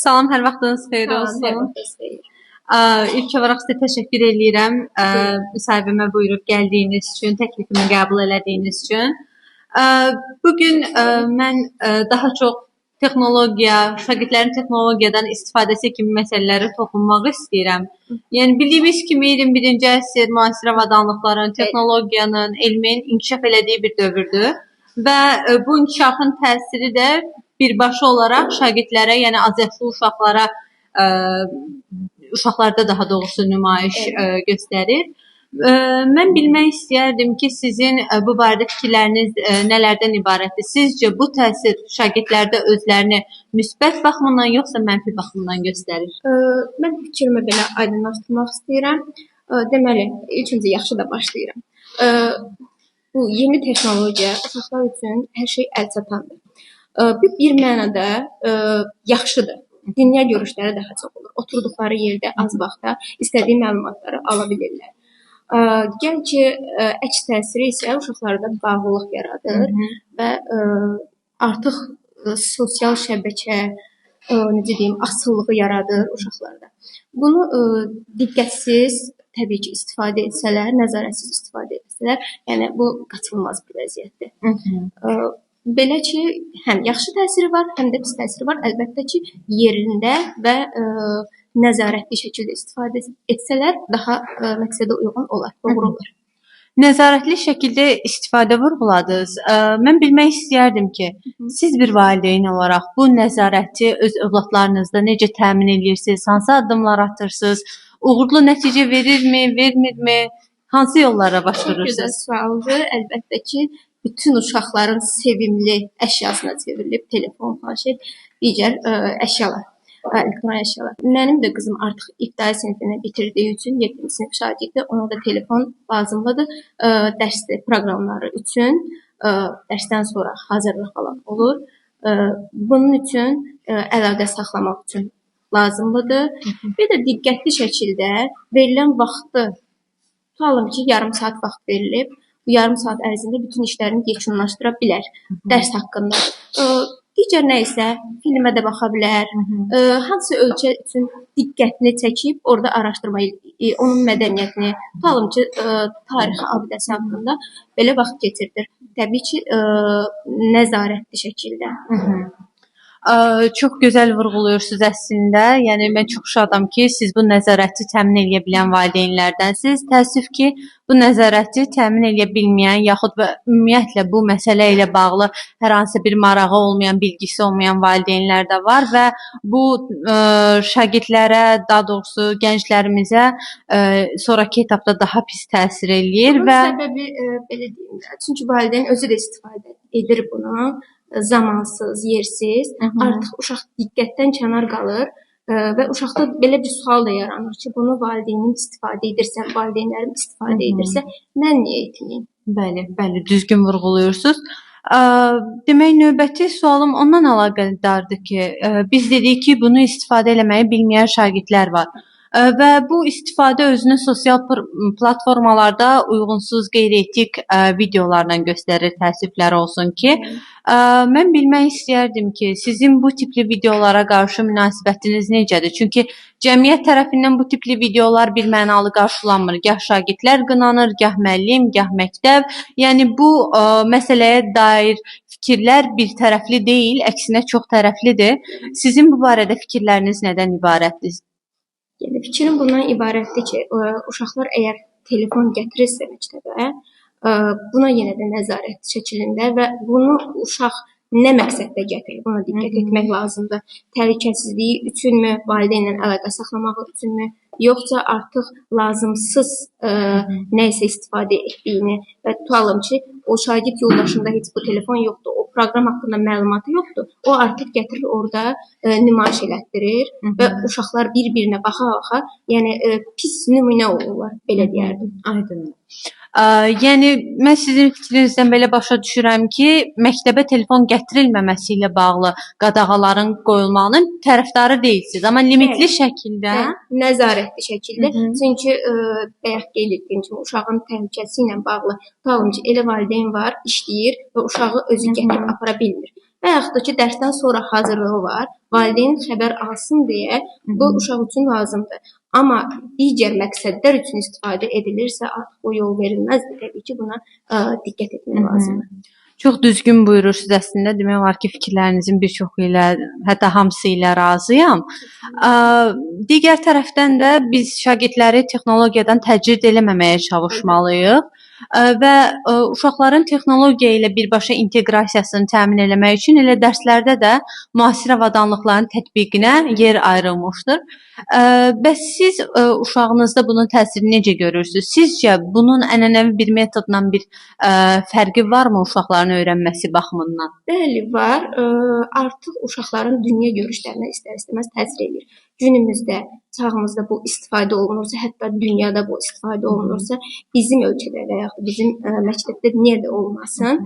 Salam, hər vaxtınız xeyir Salam, olsun. hər vaxtınız xeyir. İlk olaraq sizə təşəkkür edirəm müsahibimə buyurub gəldiyiniz üçün, təklifimi qəbul elədiyiniz üçün. Bugün mən daha çox texnologiya, şagirdlərin texnologiyadan istifadəsi kimi məsələlərə toxunmaq istəyirəm. Yəni bildiyimiz kimi 21-ci əsr müasir avadanlıqların, texnologiyanın, elmin inkişaf elədiyi bir dövrdür və bu inkişafın təsiri də birbaşa olaraq şagirdlərə, yəni azyaşlı uşaqlarda daha doğrusu nümayiş göstərir. Mən bilmək istəyərdim ki, sizin bu barədə fikirləriniz nələrdən ibarətdir? Sizcə bu təsir şagirdlərdə özlərini müsbət baxımından yoxsa mənfi baxımından göstərir? Mən fikrimi belə aydınlaşdırmaq istəyirəm. Deməli, ilk öncə yaxşı da başlayıram. Bu yeni texnologiya uşaqlar üçün hər şey əlçatandır. Bir mənada yaxşıdır. Dünya görüşləri daha çox olur. Oturduqları yerdə az vaxtda istədiyi məlumatları ala bilirlər. Gəl ki, əks təsiri isə uşaqlarda bağlılıq yaradır və artıq sosial şəbəkə, necə deyim, asılılığı yaradır uşaqlarda. Bunu diqqətsiz, təbii ki, istifadə etsələr, nəzarətsiz istifadə etsələr, yəni bu qaçılmaz bir vəziyyətdir. Belə ki, həm yaxşı təsiri var, həm də pis təsiri var. Əlbəttə ki, yerində və nəzarətli şəkildə istifadə etsələr daha məqsədə uyğun olar, doğru olar. Nəzarətli şəkildə istifadə vurğuladınız. Mən bilmək istəyərdim ki, siz bir valideyn olaraq bu nəzarəti öz övladlarınızda necə təmin edirsiniz? Hansı addımlar atırsınız? Uğurlu nəticə verirmi, vermirmi? Hansı yollara başvurursunuz? Çox gözəl sualdır. Əlbəttə ki, bütün uşaqların sevimli əşyasına çevrilib telefon, planşet, digər əşyalar, elektron əşyalar. Mənim də qızım artıq ibtidai sinifini bitirdiyi üçün 7-ci sinif şagirdi, ona da telefon lazımlıdır. Dərs proqramları üçün, dərsdən sonra hazırlıq falan olur. Bunun üçün əlaqə saxlamaq üçün lazımlıdır. Bir də diqqətli şəkildə verilən vaxtı, tutalım ki, yarım saat vaxt verilib. Bu yarım saat ərzində bütün işlərini yekunlaşdıra bilər dərs haqqında. Digər nə isə filmə də baxa bilər. Hansı ölkə üçün diqqətini çəkib orada araşdırma, onun mədəniyyətini, tutalım ki, tarixi abidəsi haqqında belə vaxt keçirdir. Təbii ki, nəzarətli şəkildə. Çox gözəl vurğuluyursunuz əslində. Yəni mən çox şadam ki, siz bu nəzarəti təmin edə bilən valideynlərdənsiniz. Təəssüf ki, bu nəzarəti təmin edə bilməyən yaxud və ümumiyyətlə bu məsələ ilə bağlı hər hansı bir marağı olmayan, bilgisi olmayan valideynlər də var və bu şagirdlərə, daha doğrusu gənclərimizə sonrakı etapda daha pis təsir eləyir Bunun və səbəbi belə deyim də, çünki valideyn özü də istifadə edir bunu. Zamansız, yersiz, artıq uşaq diqqətdən kənar qalır və uşaqda belə bir sual da yaranır ki, bunu valideynim istifadə edirsə, valideynlərim istifadə edirsə, mən niyə etməyim? Bəli, düzgün vurğuluyursunuz. Demək, növbəti sualım ondan əlaqədardır ki, biz dedik ki, bunu istifadə eləməyi bilməyən şagirdlər var. Və bu istifadə özünü sosial platformalarda uyğunsuz, qeyri-etik videolarla göstərir, təəssüflər olsun ki. Mən bilmək istəyərdim ki, sizin bu tipli videolara qarşı münasibətiniz necədir? Çünki cəmiyyət tərəfindən bu tipli videolar birmənalı qarşılanmır. Gah şagirdlər qınanır, gah müəllim, gah məktəb. Yəni bu məsələyə dair fikirlər bir tərəfli deyil, əksinə çox tərəflidir. Sizin bu barədə fikirləriniz nədən ibarətdir? Yəni fikrim bundan ibarətdir ki, uşaqlar əgər telefon gətirirsə məktəbə, buna yenə də nəzarət şəklində və bunu uşaq nə məqsədlə gətirir, buna diqqət etmək lazımdır. Təhlükəsizliyi üçünmü, valideynlə əlaqə saxlamağı üçünmü, yoxsa artıq lazımsız nə isə istifadə etdiyini və tutalım ki, o şagird yoldaşında heç bu telefon yoxdur, o proqram haqqında məlumatı yoxdur, o artıq gətirir orada nümayiş elətdirir və uşaqlar bir-birinə baxa-baxa, yəni pis nümunə olurlar, belə deyərdim. Aydındır. Yəni mən sizin fikrinizdən belə başa düşürəm ki, məktəbə telefon gətirilməməsi ilə bağlı qadağaların qoyulmağının tərəfdarı deyilsiniz, amma limitli şəkildə, nəzarətli şəkildə. Çünki bayaq qeyd etdiyim kimi uşağın təhlükəsi ilə bağlı tutalım ki, elə valideyn var, işləyir və uşağı özü gətirib apara bilmir. və yaxud da ki, dərsdən sonra hazırlığı var, valideyn xəbər alsın deyə bu uşaq üçün lazımdır. Amma digər məqsədlər üçün istifadə edilirsə, artıq o yol verilməzdir. Təbii ki, buna diqqət etmək lazımdır. Çox düzgün buyurursunuz əslində. Demək olar ki, fikirlərinizin bir çoxu ilə, hətta hamısı ilə razıyam. Digər tərəfdən də biz şagirdləri texnologiyadan təcrid eləməməyə çalışmalıyıq və uşaqların texnologiya ilə birbaşa inteqrasiyasını təmin etmək üçün elə dərslərdə də müasir avadanlıqların tətbiqinə yer ayrılmışdır. Bəs siz uşağınızda bunun təsirini necə görürsünüz? Sizcə bunun ənənəvi bir metodla bir fərqi varmı uşaqların öyrənməsi baxımından? Bəli, var. Artıq uşaqların dünya görüşlərinə istər-istəməz təsir edir. Günümüzdə, çağımızda bu istifadə olunursa, hətta dünyada bu istifadə olunursa, bizim ölkədə və yaxud bizim məktəbdə niyə də olmasın,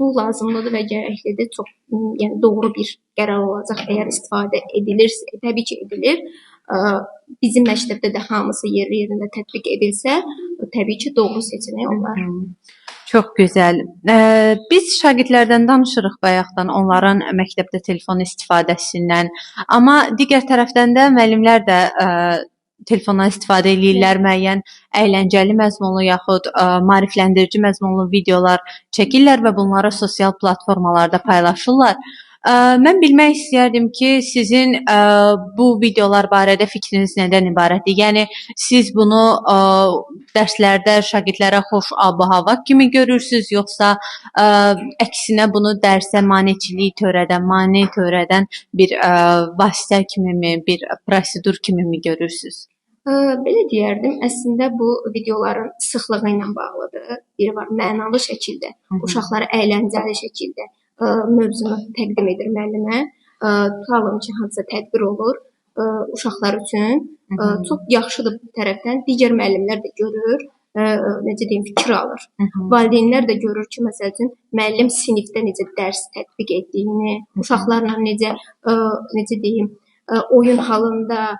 bu lazımlıdır və gərəklidir. Çox, yəni doğru bir qərar olacaq əgər istifadə edilirsə, təbii ki, edilir. Bizim məktəbdə də hamısı yerində tətbiq edilsə, təbii ki, doğru seçenek olar. Çox gözəl. Biz şagirdlərdən danışırıq bayaqdan, onların məktəbdə telefon istifadəsindən. Amma digər tərəfdən də müəllimlər də telefondan istifadə edirlər, müəyyən əyləncəli məzmunlu yaxud maarifləndirici məzmunlu videolar çəkirlər və bunları sosial platformalarda paylaşırlar. Mən bilmək istəyərdim ki, sizin bu videolar barədə fikriniz nədən ibarətdir? Yəni siz bunu dərslərdə şagirdlərə xoş ab-hava kimi görürsüz, yoxsa əksinə bunu dərsə maneçiliyi törədən bir vasitə kimimi, bir prosedur kimimi görürsüz? Belə deyərdim, əslində bu videoların sıxlığı ilə bağlıdır. Biri var mənalı şəkildə, uşaqlara əyləncəli şəkildə mövzunu təqdim edir müəllimə. Tutalım ki, hansısa tədbir olur uşaqlar üçün. Çox yaxşıdır bu tərəfdən. Digər müəllimlər də görür, necə deyim, fikir alır. Valideynlər də görür ki, məsəl üçün müəllim sinifdə necə dərs tətbiq etdiyini, uşaqlarla necə deyim, oyun halında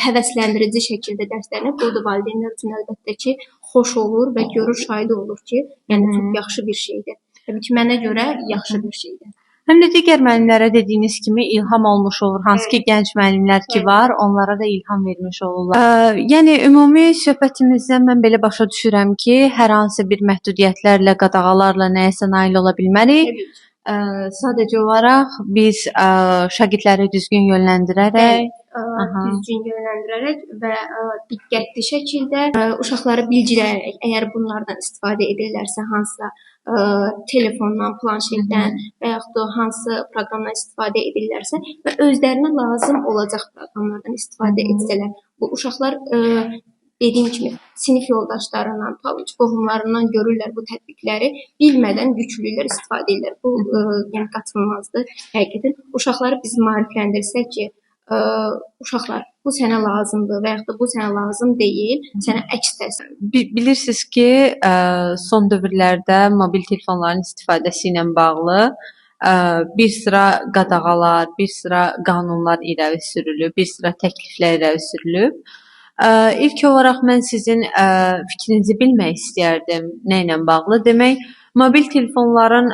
həvəsləndirici şəkildə dərslərini burada valideynlər üçün əlbəttə ki, xoş olur və görür, şahid olur ki, yəni çox yaxşı bir şeydir. Təbii ki, mənə görə yaxşı bir şeydir. Həm də digər müəllimlərə dediyiniz kimi ilham olmuş olur. Hansı ki, gənc müəllimlər ki var, onlara da ilham vermiş olurlar. Yəni ümumi söhbətimizdən mən belə başa düşürəm ki, hər hansı bir məhdudiyyətlərlə, qadağalarla nəyəsə nail ola bilmərik. Sadəcə olaraq biz şagirdləri düzgün yönləndirərək, və diqqətli şəkildə uşaqları bilgiləyərək, əgər bunlardan istifadə edirlərsə, hansısa telefondan, planşetdən və yaxud da hansı proqramdan istifadə edirlərsə və özlərinə lazım olacaq proqramlardan istifadə etsələr, bu uşaqlar dediyim kimi sinif yoldaşlarından, qohumlarından görürlər bu tətbiqləri, bilmədən yüklülər, istifadə edirlər. Bu yəni qaçınılmazdır. Həqiqətən uşaqları biz maarifləndirsək ki, uşaqlar bu sənə lazımdır və yaxud da bu sənə lazım deyil, sənə əks təsir. Bilirsiniz ki, son dövrlərdə mobil telefonların istifadəsi ilə bağlı bir sıra qadağalar, bir sıra qanunlar irəli sürülüb, bir sıra təkliflər irəli sürülüb. İlk olaraq mən sizin fikrinizi bilmək istəyərdim nə ilə bağlı. Demək, mobil telefonların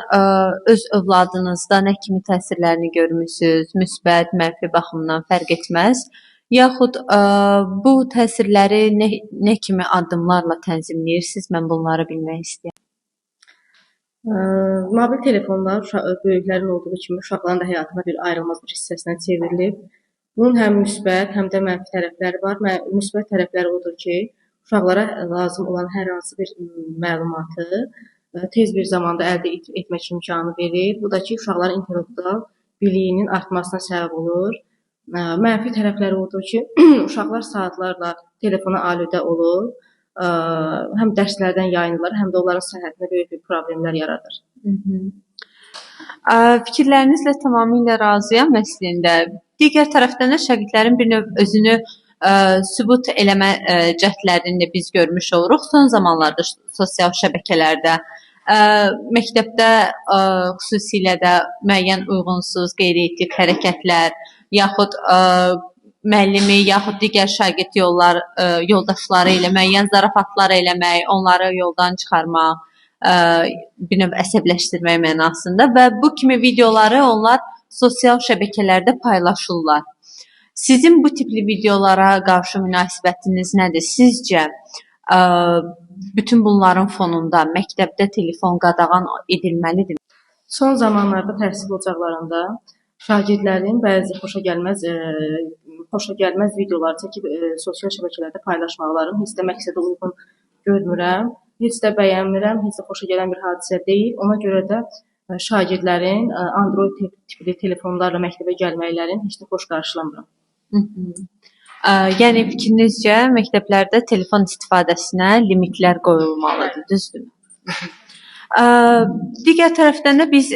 öz övladınızda nə kimi təsirlərini görmüsünüz? Müsbət, mənfi baxımdan fərq etməz. Yaxud bu təsirləri nə kimi addımlarla tənzimləyirsiniz? Mən bunları bilmək istəyirəm. Mobil telefonlar böyüklərin olduğu kimi uşaqların da həyatına bir ayrılmaz bir hissəsinə çevrilib. Bunun həm müsbət, həm də mənfi tərəfləri var. Müsbət tərəfləri odur ki, uşaqlara lazım olan hər hansı bir məlumatı tez bir zamanda əldə etmək imkanı verir. Bu da ki, uşaqların intellektual biliyinin artmasına səbəb olur. Mənfi tərəfləri odur ki, uşaqlar saatlarla telefona aludə olur. Həm dərslərdən yayınırlar, həm də onların səhhətinə böyük bir problemlər yaradır. Fikirlərinizlə tamamilə razıyam əslində. Digər tərəfdən də şagirdlərin bir növ özünü sübut eləmə cəhdlərini də biz görmüş oluruq son zamanlarda sosial şəbəkələrdə. Məktəbdə xüsusilə də müəyyən uyğunsuz, qeyri-etik hərəkətlər, yaxud müəllimi, yaxud digər şagird yoldaşları ilə müəyyən zarafatlar eləmək, onları yoldan çıxarmaq, bir növ əsəbləşdirmək mənasında və bu kimi videoları onlar sosial şəbəkələrdə paylaşırlar. Sizin bu tipli videolara qarşı münasibətiniz nədir? Sizcə bütün bunların fonunda məktəbdə telefon qadağan edilməlidir? Son zamanlarda təhsil ocaqlarında şagirdlərin bəzi xoşagəlməz videolar çəkib sosial şəbəkələrdə paylaşmaqlarını heç də məqsədə uyğun görmürəm, heç də bəyənmirəm, heç də xoşagələn bir hadisə deyil. Ona görə də şagirdlərin Android tipli telefonlarla məktəbə gəlməklərini heç də xoş qarşılamıram. Yəni fikrinizcə məktəblərdə telefon istifadəsinə limitlər qoyulmalıdır, düzdürmü? Digər tərəfdən də biz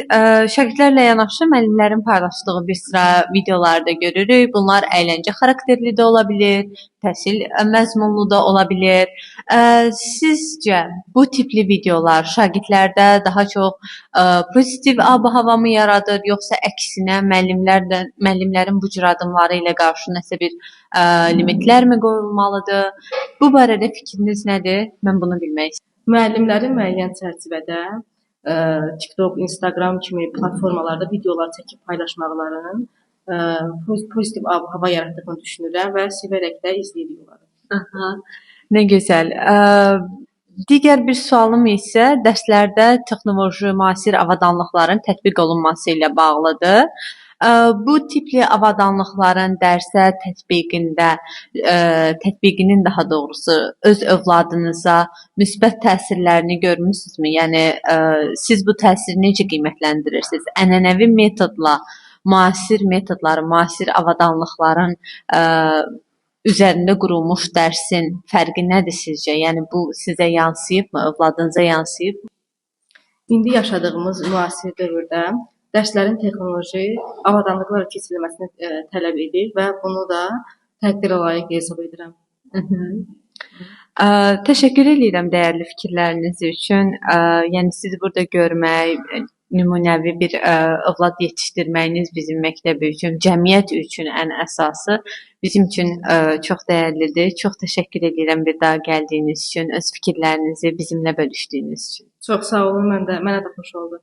şagirdlərlə yanaşı müəllimlərin paylaşdığı bir sıra videoları da görürük. Bunlar əyləncə xarakterli də ola bilər, təhsil məzmunlu da ola bilər. Sizcə bu tipli videolar şagirdlərdə daha çox pozitiv ab-hava mı yaradır, yoxsa əksinə müəllimlərin bu cür addımları ilə qarşı nəsə bir limitlər mi qoyulmalıdır? Bu barədə fikriniz nədir? Mən bunu bilmək istəyirəm. Müəllimlərin müəyyən çərçivədə TikTok, Instagram kimi platformalarda videolar çəkib paylaşmaqlarının pozitiv ab-hava yaratdığını düşünürəm və sevərək də izləyirik onları. Aha, nə gözəl. Digər bir sualım isə dərslərdə texnoloji müasir avadanlıqların tətbiq olunması ilə bağlıdır. Bu tipli avadanlıqların dərsə tətbiqinin daha doğrusu öz övladınıza müsbət təsirlərini görmüsünüzmü? Yəni siz bu təsiri necə qiymətləndirirsiniz? Ənənəvi metodla müasir metodları, müasir avadanlıqların üzərində qurulmuş dərsin fərqi nədir sizcə? Yəni bu sizə yansıyıbmı, övladınıza yansıyıbmı? İndi yaşadığımız müasir dövrdə dərslərin texnoloji avadanlıqlarla keçirilməsini tələb edir və bunu da təqdirə layiq hesab edirəm. Təşəkkür edirəm dəyərli fikirləriniz üçün. Yəni sizi burada görmək, nümunəvi bir övlad yetişdirməyiniz bizim məktəb üçün, cəmiyyət üçün ən əsası bizim üçün çox dəyərlidir. Çox təşəkkür edirəm bir daha gəldiyiniz üçün, öz fikirlərinizi bizimlə bölüşdüyünüz üçün. Çox sağ olun, mənə də xoş oldu.